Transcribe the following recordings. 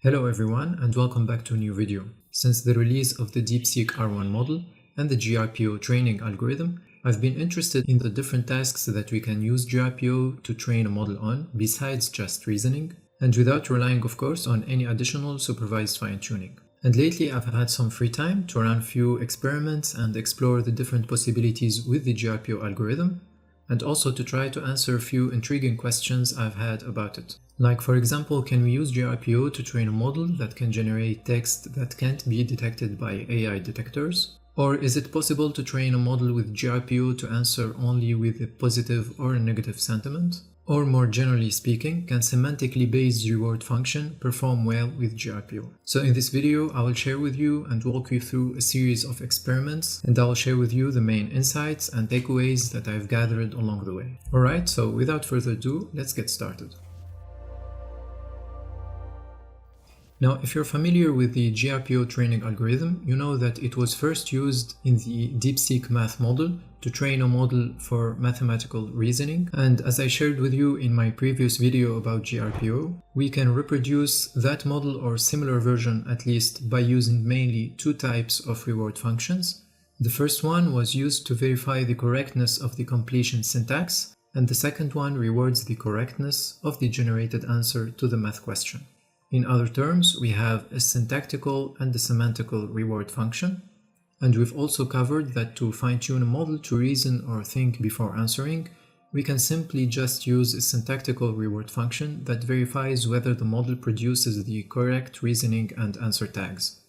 Hello everyone and welcome back to a new video. Since the release of the DeepSeek R1 model and the GRPO training algorithm, I've been interested in the different tasks that we can use GRPO to train a model on besides just reasoning, and without relying of course on any additional supervised fine-tuning. And lately I've had some free time to run a few experiments and explore the different possibilities with the GRPO algorithm, and also to try to answer a few intriguing questions I've had about it. Like, for example, can we use GRPO to train a model that can generate text that can't be detected by AI detectors? Or is it possible to train a model with GRPO to answer only with a positive or a negative sentiment? Or more generally speaking, can semantically based reward function perform well with GRPO? So in this video, I will share with you and walk you through a series of experiments, and I will share with you the main insights and takeaways that I've gathered along the way. Alright, so without further ado, let's get started. Now, if you're familiar with the GRPO training algorithm, you know that it was first used in the DeepSeek math model to train a model for mathematical reasoning. And as I shared with you in my previous video about GRPO, we can reproduce that model or similar version at least by using mainly two types of reward functions. The first one was used to verify the correctness of the completion syntax, and the second one rewards the correctness of the generated answer to the math question. In other terms, we have a syntactical and a semantical reward function, and we've also covered that to fine-tune a model to reason or think before answering, we can simply just use a syntactical reward function that verifies whether the model produces the correct reasoning and answer tags.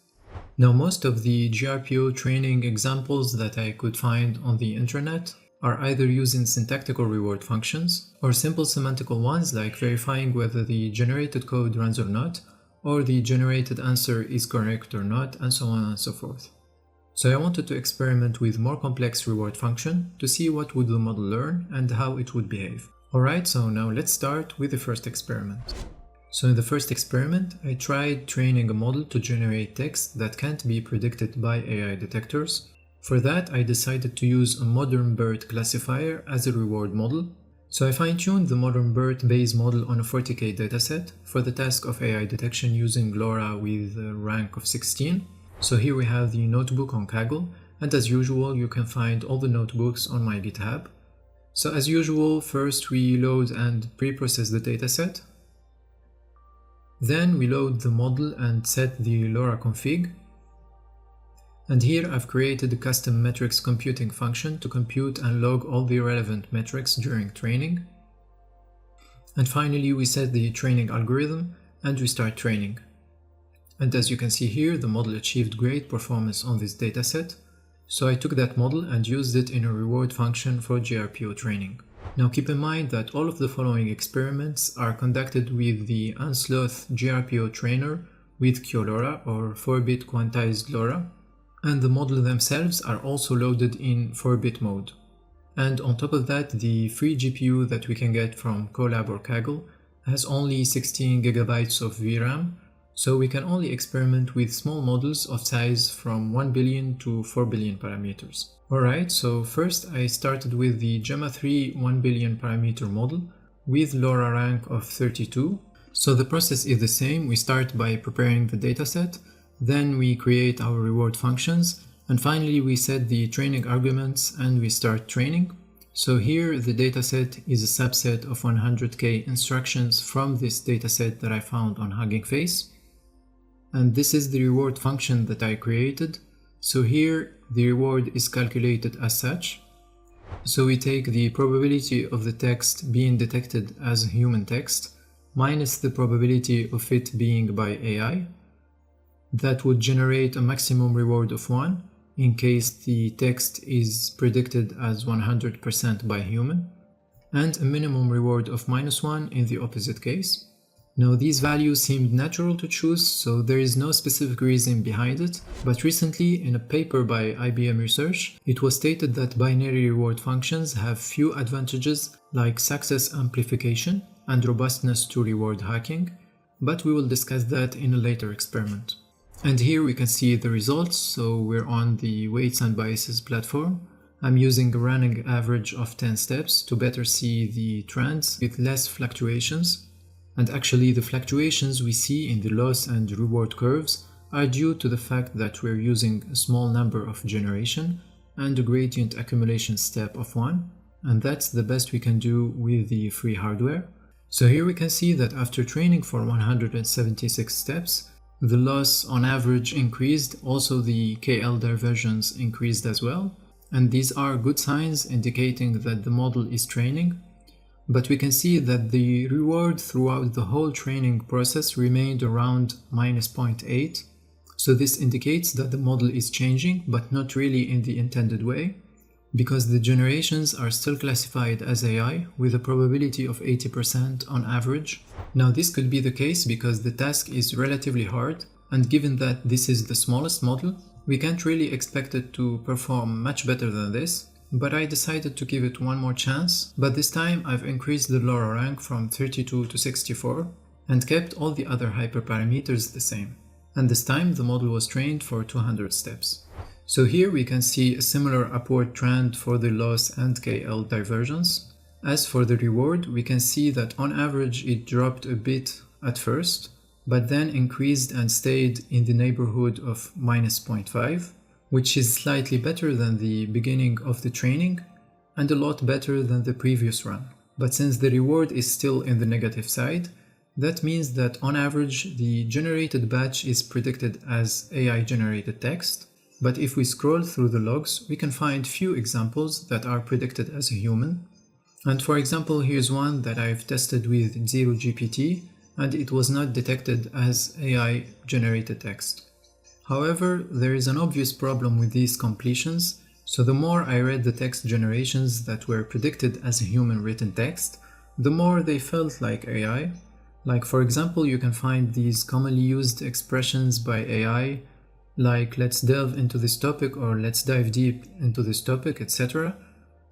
Now, most of the GRPO training examples that I could find on the internet are either using syntactical reward functions or simple semantical ones like verifying whether the generated code runs or not, or the generated answer is correct or not, and so on and so forth. So I wanted to experiment with more complex reward function to see what would the model learn and how it would behave. Alright, so now let's start with the first experiment. So in the first experiment, I tried training a model to generate text that can't be predicted by AI detectors. For that, I decided to use a modern BERT classifier as a reward model. So I fine-tuned the modern BERT base model on a 40K dataset for the task of AI detection using LoRa with a rank of 16. So here we have the notebook on Kaggle, and as usual, you can find all the notebooks on my GitHub. So as usual, first we load and pre-process the dataset. Then we load the model and set the LoRa config. And here I've created a custom metrics computing function to compute and log all the relevant metrics during training. And finally we set the training algorithm and we start training. And as you can see here, the model achieved great performance on this dataset. So I took that model and used it in a reward function for GRPO training. Now keep in mind that all of the following experiments are conducted with the Unsloth GRPO trainer with QLoRa or 4-bit quantized LoRa. And the model themselves are also loaded in 4-bit mode. And on top of that, the free GPU that we can get from Colab or Kaggle has only 16 GB of VRAM, so we can only experiment with small models of size from 1 billion to 4 billion parameters. Alright, so first I started with the Gemma 3 1 billion parameter model with LoRa rank of 32. So the process is the same. We start by preparing the dataset. Then we create our reward functions, and finally we set the training arguments and we start training. So here the dataset is a subset of 100k instructions from this dataset that I found on Hugging Face. And this is the reward function that I created. So here the reward is calculated as such. So we take the probability of the text being detected as human text minus the probability of it being by AI. That would generate a maximum reward of 1 in case the text is predicted as 100% by human, and a minimum reward of -1 in the opposite case. Now these values seemed natural to choose, so there is no specific reason behind it, but recently in a paper by IBM Research, it was stated that binary reward functions have few advantages like success amplification and robustness to reward hacking, but we will discuss that in a later experiment. And here we can see the results. So we're on the weights and biases platform. I'm using a running average of 10 steps to better see the trends with less fluctuations. And actually the fluctuations we see in the loss and reward curves are due to the fact that we're using a small number of generation and a gradient accumulation step of 1, and that's the best we can do with the free hardware. So here we can see that after training for 176 steps, the loss on average increased, also the KL diversions increased as well, and these are good signs indicating that the model is training. But we can see that the reward throughout the whole training process remained around -0.8. So this indicates that the model is changing, but not really in the intended way, because the generations are still classified as AI with a probability of 80% on average. Now this could be the case because the task is relatively hard, and given that this is the smallest model, we can't really expect it to perform much better than this. But I decided to give it one more chance, but this time I've increased the LoRa rank from 32 to 64 and kept all the other hyperparameters the same. And this time the model was trained for 200 steps. So here we can see a similar upward trend for the loss and KL divergence. As for the reward, we can see that on average it dropped a bit at first, but then increased and stayed in the neighborhood of -0.5. which is slightly better than the beginning of the training and a lot better than the previous run. But since the reward is still in the negative side, that means that on average the generated batch is predicted as AI generated text, but if we scroll through the logs we can find few examples that are predicted as a human. And for example, here's one that I've tested with GRPO and it was not detected as AI generated text. However, there is an obvious problem with these completions, so the more I read the text generations that were predicted as a human written text, the more they felt like AI. Like for example, you can find these commonly used expressions by AI, like let's delve into this topic or let's dive deep into this topic, etc.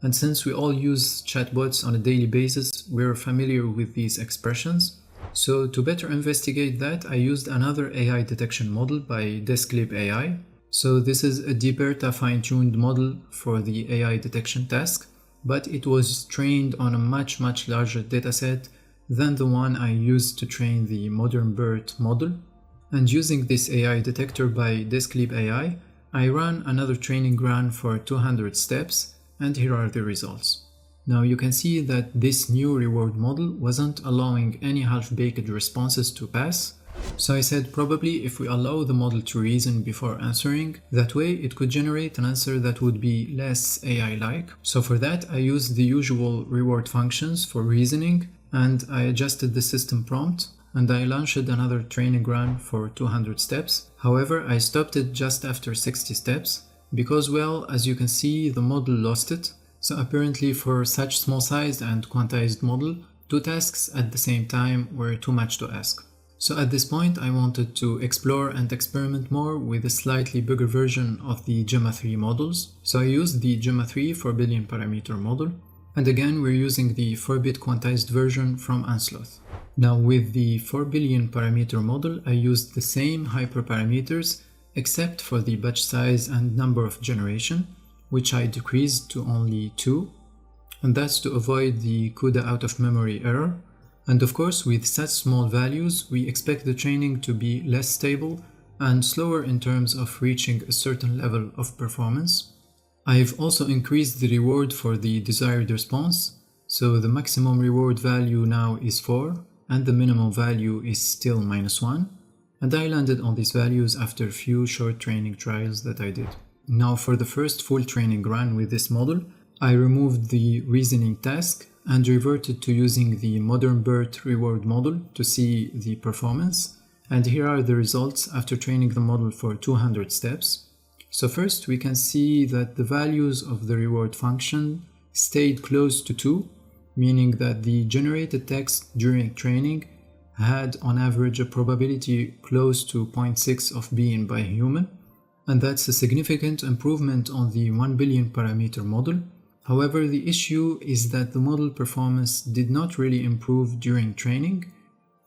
And since we all use chatbots on a daily basis, we're familiar with these expressions. So to better investigate that, I used another AI detection model by Desklib AI. So this is a deBERTA fine-tuned model for the AI detection task, but it was trained on a much larger dataset than the one I used to train the modern BERT model. And using this AI detector by Desklib AI, I ran another training run for 200 steps, and here are the results. Now you can see that this new reward model wasn't allowing any half-baked responses to pass, so I said probably if we allow the model to reason before answering, that way it could generate an answer that would be less AI-like. So for that I used the usual reward functions for reasoning, and I adjusted the system prompt, and I launched another training run for 200 steps. However, I stopped it just after 60 steps, because well, as you can see, the model lost it. So apparently for such small sized and quantized model, 2 tasks at the same time were too much to ask. So at this point I wanted to explore and experiment more with a slightly bigger version of the Gemma 3 models. So I used the Gemma 3 4 billion parameter model, and again we're using the 4-bit quantized version from Ansloth. Now with the 4 billion parameter model I used the same hyperparameters except for the batch size and number of generation, which I decreased to only 2, and that's to avoid the CUDA out of memory error. And of course, with such small values, we expect the training to be less stable and slower in terms of reaching a certain level of performance. I've also increased the reward for the desired response, so the maximum reward value now is 4, and the minimum value is still -1, and I landed on these values after a few short training trials that I did. Now for the first full training run with this model, I removed the reasoning task and reverted to using the modern BERT reward model to see the performance. And here are the results after training the model for 200 steps. So first we can see that the values of the reward function stayed close to 2, meaning that the generated text during training had on average a probability close to 0.6 of being by a human. And that's a significant improvement on the 1 billion parameter model. However, the issue is that the model performance did not really improve during training,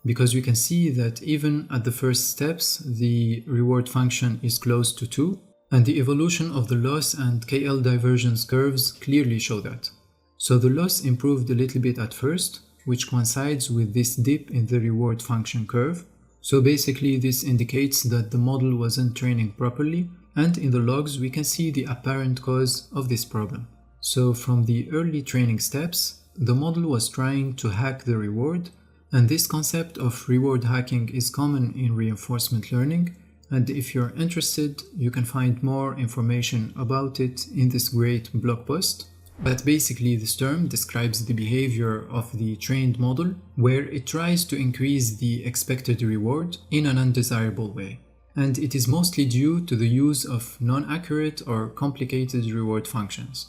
because we can see that even at the first steps, the reward function is close to 2, and the evolution of the loss and KL divergence curves clearly show that. So the loss improved a little bit at first, which coincides with this dip in the reward function curve. So basically this indicates that the model wasn't training properly, and in the logs we can see the apparent cause of this problem. So from the early training steps, the model was trying to hack the reward, and this concept of reward hacking is common in reinforcement learning, and if you're interested, you can find more information about it in this great blog post. But basically this term describes the behavior of the trained model where it tries to increase the expected reward in an undesirable way. And it is mostly due to the use of non-accurate or complicated reward functions.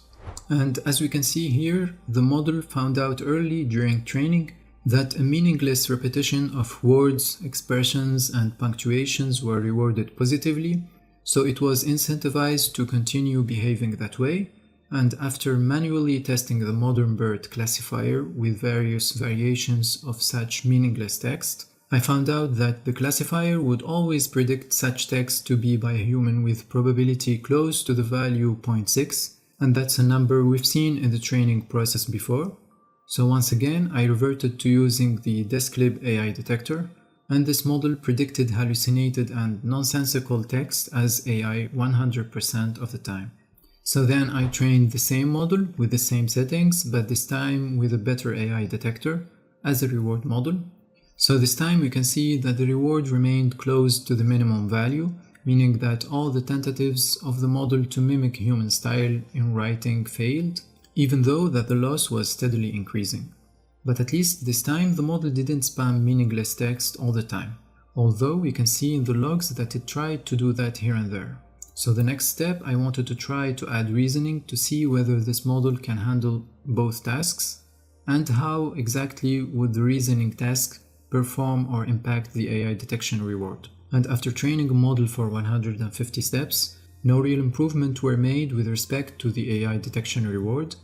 And as we can see here, the model found out early during training that a meaningless repetition of words, expressions, and punctuations were rewarded positively, so it was incentivized to continue behaving that way. And after manually testing the modern BERT classifier with various variations of such meaningless text, I found out that the classifier would always predict such text to be by a human with probability close to the value 0.6, and that's a number we've seen in the training process before. So once again, I reverted to using the DeskLib AI detector, and this model predicted hallucinated and nonsensical text as AI 100% of the time. So then I trained the same model with the same settings, but this time with a better AI detector as a reward model. So this time we can see that the reward remained close to the minimum value, meaning that all the tentatives of the model to mimic human style in writing failed, even though that the loss was steadily increasing. But at least this time the model didn't spam meaningless text all the time, although we can see in the logs that it tried to do that here and there. So the next step, I wanted to try to add reasoning to see whether this model can handle both tasks, and how exactly would the reasoning task perform or impact the AI detection reward. And after training a model for 150 steps, no real improvement were made with respect to the AI detection reward,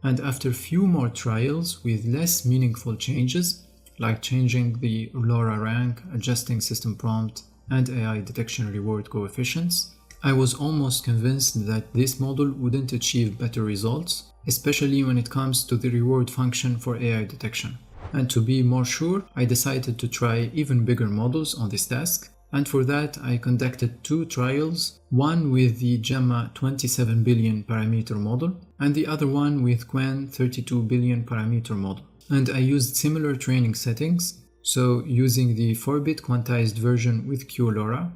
and after few more trials with less meaningful changes, like changing the LoRa rank, adjusting system prompt, and AI detection reward coefficients, I was almost convinced that this model wouldn't achieve better results, especially when it comes to the reward function for AI detection. And to be more sure, I decided to try even bigger models on this task, and for that I conducted 2 trials, one with the Gemma 27 billion parameter model, and the other one with Qwen 32 billion parameter model. And I used similar training settings, so using the 4-bit quantized version with QLoRa.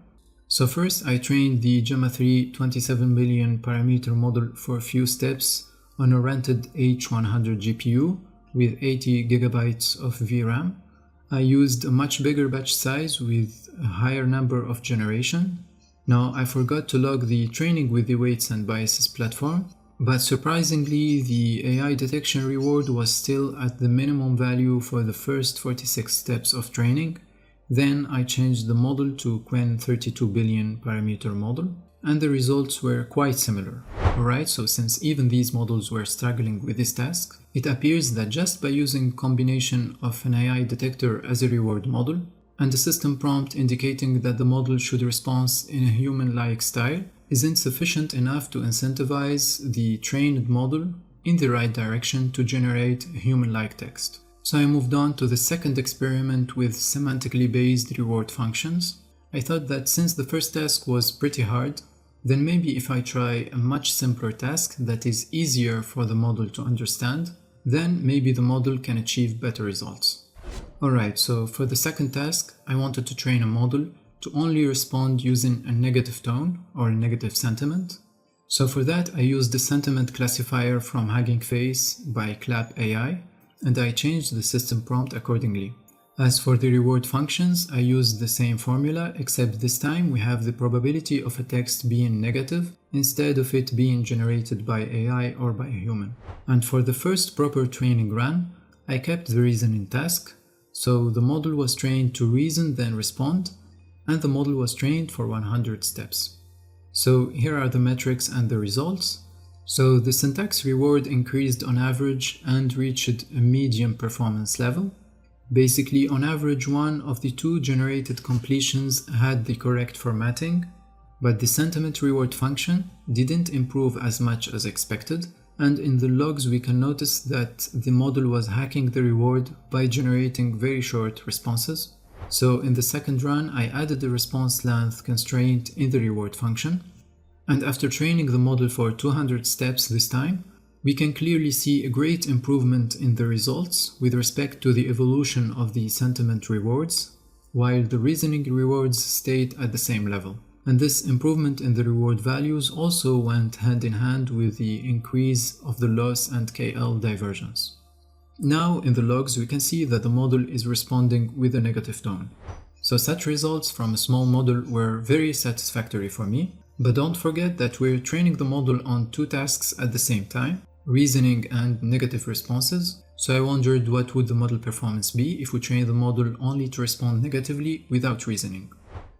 So first I trained the Gemma 3 27 billion parameter model for a few steps on a rented H100 GPU with 80 GB of VRAM. I used a much bigger batch size with a higher number of generation. Now I forgot to log the training with the weights and biases platform, but surprisingly the AI detection reward was still at the minimum value for the first 46 steps of training. Then I changed the model to Qwen 32 billion parameter model, and the results were quite similar. Alright, so since even these models were struggling with this task, it appears that just by using a combination of an AI detector as a reward model, and a system prompt indicating that the model should respond in a human-like style, is insufficient enough to incentivize the trained model in the right direction to generate human-like text. So I moved on to the second experiment with semantically based reward functions. I thought that since the first task was pretty hard, then maybe if I try a much simpler task that is easier for the model to understand, then maybe the model can achieve better results. Alright, so for the second task, I wanted to train a model to only respond using a negative tone or a negative sentiment. So for that I used the sentiment classifier from Hugging Face by Clap AI, and I changed the system prompt accordingly. As for the reward functions, I used the same formula, except this time we have the probability of a text being negative instead of it being generated by AI or by a human. And for the first proper training run, I kept the reasoning task, so the model was trained to reason then respond, and the model was trained for 100 steps. So here are the metrics and the results. So the syntax reward increased on average and reached a medium performance level. Basically, on average, one of the 2 generated completions had the correct formatting, but the sentiment reward function didn't improve as much as expected, and in the logs we can notice that the model was hacking the reward by generating very short responses. So in the second run, I added the response length constraint in the reward function. And after training the model for 200 steps this time, we can clearly see a great improvement in the results with respect to the evolution of the sentiment rewards, while the reasoning rewards stayed at the same level. And this improvement in the reward values also went hand in hand with the increase of the loss and KL divergence. Now in the logs we can see that the model is responding with a negative tone. So such results from a small model were very satisfactory for me, but don't forget that we're training the model on two tasks at the same time, reasoning and negative responses. So I wondered what would the model performance be if we train the model only to respond negatively without reasoning.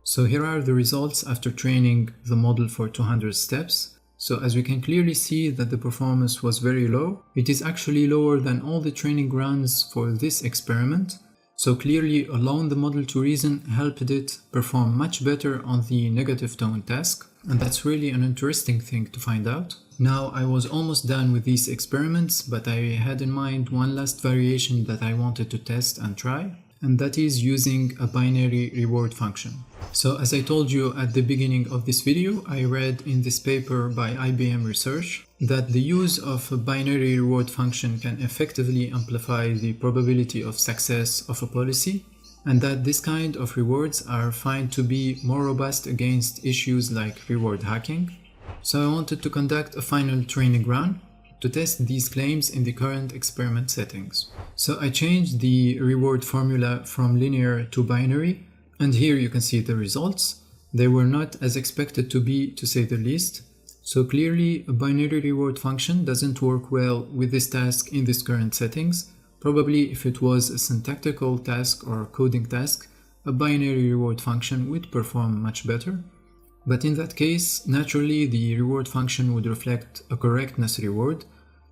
So here are the results after training the model for 200 steps. So as we can clearly see that the performance was very low, it is actually lower than all the training runs for this experiment. So clearly allowing the model to reason helped it perform much better on the negative tone task. And that's really an interesting thing to find out. Now I was almost done with these experiments, but I had in mind one last variation that I wanted to test and try, and that is using a binary reward function. So as I told you at the beginning of this video, I read in this paper by IBM Research that the use of a binary reward function can effectively amplify the probability of success of a policy, and that this kind of rewards are found to be more robust against issues like reward hacking. So I wanted to conduct a final training run to test these claims in the current experiment settings. So I changed the reward formula from linear to binary, and here you can see the results. They were not as expected to be, to say the least. So clearly a binary reward function doesn't work well with this task in this current settings. Probably if it was a syntactical task or a coding task, a binary reward function would perform much better. But in that case, naturally the reward function would reflect a correctness reward,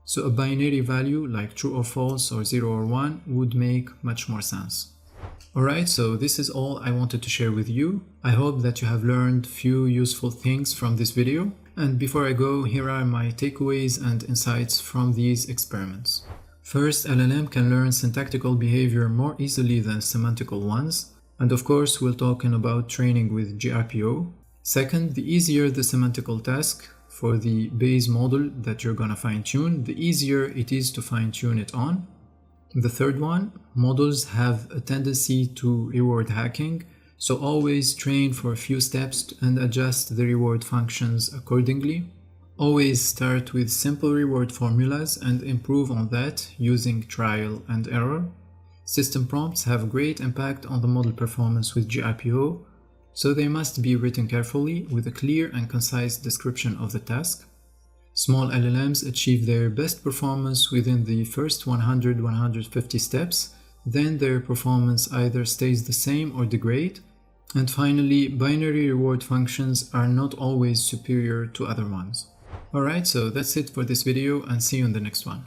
so a binary value like true or false or 0 or 1 would make much more sense. Alright, so this is all I wanted to share with you. I hope that you have learned few useful things from this video. And before I go, here are my takeaways and insights from these experiments. First, LLM can learn syntactical behavior more easily than semantical ones. And of course, we're talking about training with GRPO. Second, the easier the semantical task for the base model that you're gonna fine-tune, the easier it is to fine-tune it on. The third one, models have a tendency to reward hacking, so always train for a few steps and adjust the reward functions accordingly. Always start with simple reward formulas and improve on that using trial and error. System prompts have great impact on the model performance with GRPO, so they must be written carefully with a clear and concise description of the task. Small LLMs achieve their best performance within the first 100-150 steps, then their performance either stays the same or degrade. And finally, binary reward functions are not always superior to other ones. Alright, so that's it for this video and see you in the next one.